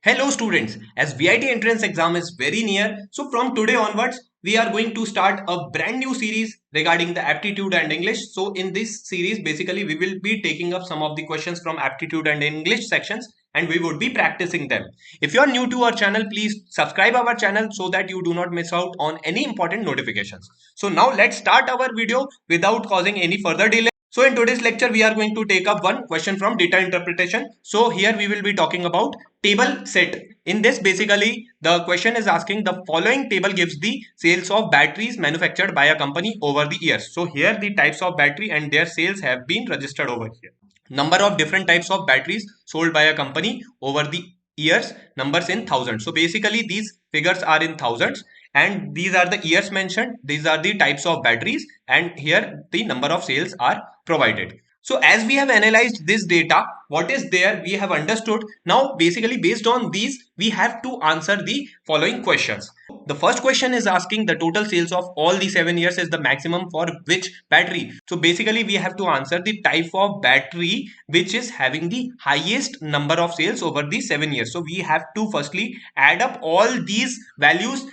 Hello students, as VIT entrance exam is very near, so from today onwards, we are going to start a brand new series regarding the aptitude and English. So in this series, basically we will be taking up some of the questions from aptitude and English sections and we would be practicing them. If you are new to our channel, please subscribe our channel so that you do not miss out on any important notifications. So now let's start our video without causing any further delay. So in today's lecture, we are going to take up one question from data interpretation. So here we will be talking about table set. In this, basically, the question is asking the following table gives the sales of batteries manufactured by a company over the years. So here the types of battery and their sales have been registered over here. Number of different types of batteries sold by a company over the years, numbers in thousands. So basically these figures are in thousands and these are the years mentioned, these are the types of batteries, and here the number of sales are provided. So as we have analyzed this data, what is there, we have understood. Now basically based on these, we have to answer the following questions. The first question is asking the total sales of all the 7 years is the maximum for which battery. So basically we have to answer the type of battery which is having the highest number of sales over the 7 years. So we have to firstly add up all these values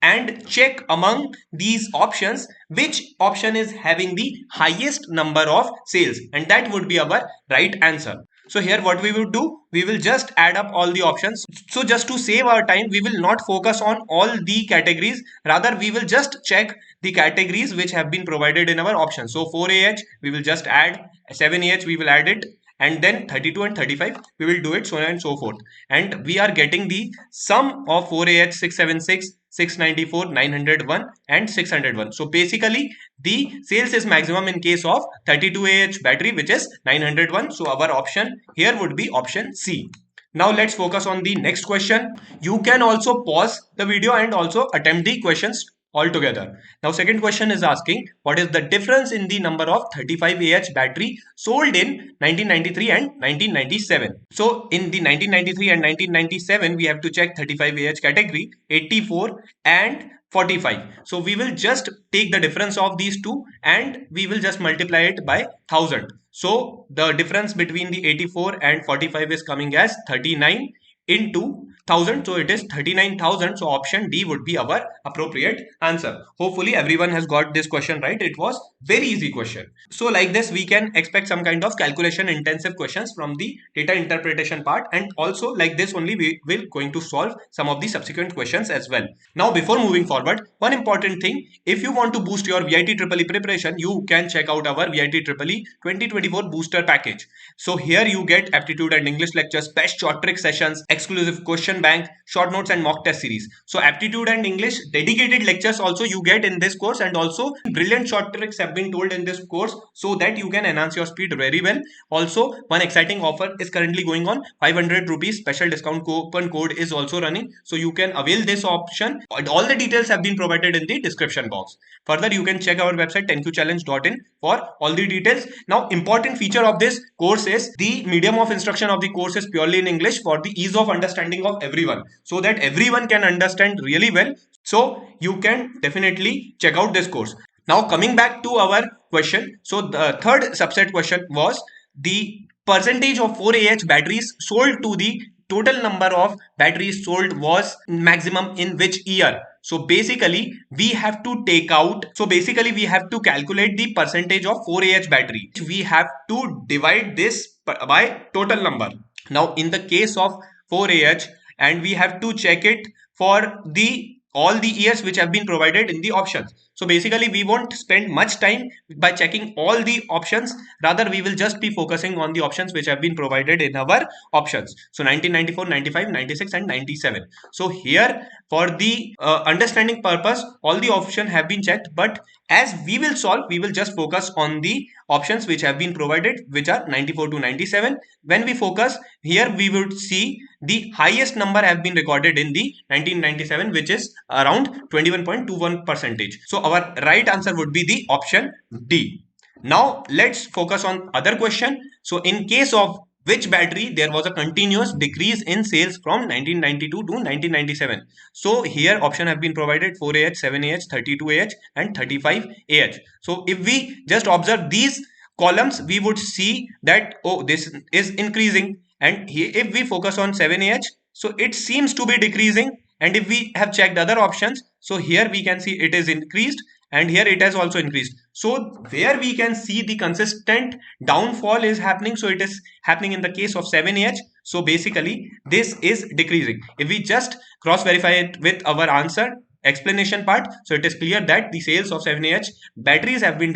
and check among these options which option is having the highest number of sales, and that would be our right answer. So here what we will do, we will just add up all the options. So just to save our time, we will not focus on all the categories, rather we will just check the categories which have been provided in our options. So 4AH we will just add, 7AH we will add it, and then 32 and 35 we will do it, so on and so forth. And we are getting the sum of 4AH, 676, 694, 901 and 601. So basically the sales is maximum in case of 32AH battery, which is 901. So our option here would be option C. Now let's focus on the next question. You can also pause the video and also attempt the questions altogether. Now second question is asking what is the difference in the number of 35AH battery sold in 1993 and 1997. So in the 1993 and 1997 we have to check 35AH category, 84 and 45. So we will just take the difference of these two and we will just multiply it by 1000. So the difference between the 84 and 45 is coming as 39 into 1000, so it is 39,000. So option D would be our appropriate answer. Hopefully everyone has got this question right. It was very easy question. So like this we can expect some kind of calculation intensive questions from the data interpretation part, and also like this only we will going to solve some of the subsequent questions as well. Now before moving forward, one important thing, if you want to boost your VIT EEE preparation, you can check out our VIT EEE 2024 booster package. So here you get aptitude and English lectures, best short trick sessions, exclusive question bank, short notes and mock test series. So aptitude and English dedicated lectures also you get in this course, and also brilliant short tricks have been told in this course so that you can enhance your speed very well. Also one exciting offer is currently going on, 500 rupees special discount coupon code is also running, so you can avail this option. All the details have been provided in the description box. Further you can check our website 10qchallenge.in for all the details. Now important feature of this course is the medium of instruction of the course is purely in English for the ease of understanding of everyone, so that everyone can understand really well. So you can definitely check out this course. Now coming back to our question, so the third subset question was the percentage of 4AH batteries sold to the total number of batteries sold was maximum in which year. So basically we have to take out, so basically we have to calculate the percentage of 4AH battery. We have to divide this by total number. Now in the case of 4AH, and we have to check it for the all the years which have been provided in the options. So basically we won't spend much time by checking all the options, rather we will just be focusing on the options which have been provided in our options. So 1994, 95, 96 and 97. So here for the understanding purpose all the options have been checked, but as we will solve we will just focus on the options which have been provided, which are 94 to 97. When we focus here we would see the highest number have been recorded in the 1997, which is around 21.21 percentage. So our right answer would be the option D. Now let's focus on other question. So in case of which battery there was a continuous decrease in sales from 1992 to 1997. So here option have been provided 4AH, 7AH, 32AH and 35AH. So if we just observe these columns, we would see that, oh, this is increasing. And here, if we focus on 7AH, So it seems to be decreasing. And if we have checked other options, so here we can see it is increased, and here it has also increased. So where we can see the consistent downfall is happening, so it is happening in the case of 7AH. So basically this is decreasing. If we just cross verify it with our answer explanation part, so it is clear that the sales of 7AH batteries have been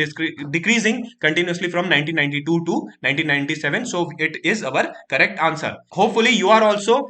decreasing continuously from 1992 to 1997. So it is our correct answer. Hopefully you are also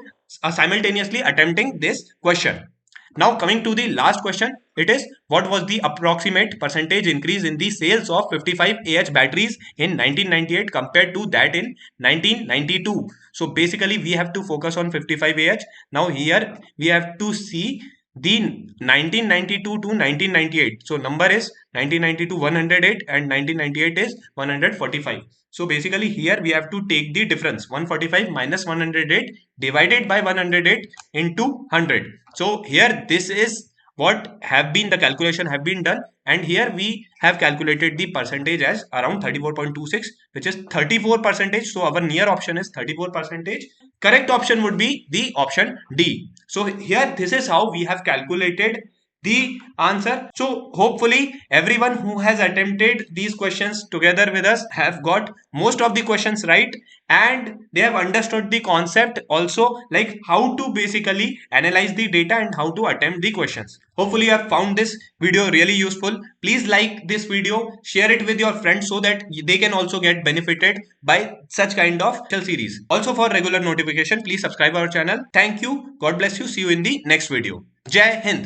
simultaneously attempting this question. Now coming to the last question, it is what was the approximate percentage increase in the sales of 55Ah batteries in 1998 compared to that in 1992. So basically we have to focus on 55Ah. Now here we have to see the 1992 to 1998. So number is 1992 108 and 1998 is 145. So basically here we have to take the difference, 145 minus 108 divided by 108 into 100. So here this is what have been the calculation have been done, and here we have calculated the percentage as around 34.26, which is 34 percentage. So our near option is 34 percentage. Correct option would be the option D. So here this is how we have calculated the answer. So hopefully everyone who has attempted these questions together with us have got most of the questions right, and they have understood the concept also, like how to basically analyze the data and how to attempt the questions. Hopefully you have found this video really useful. Please like this video, share it with your friends so that they can also get benefited by such kind of series. Also for regular notification, please subscribe our channel. Thank you. God bless you. See you in the next video. Jai Hind.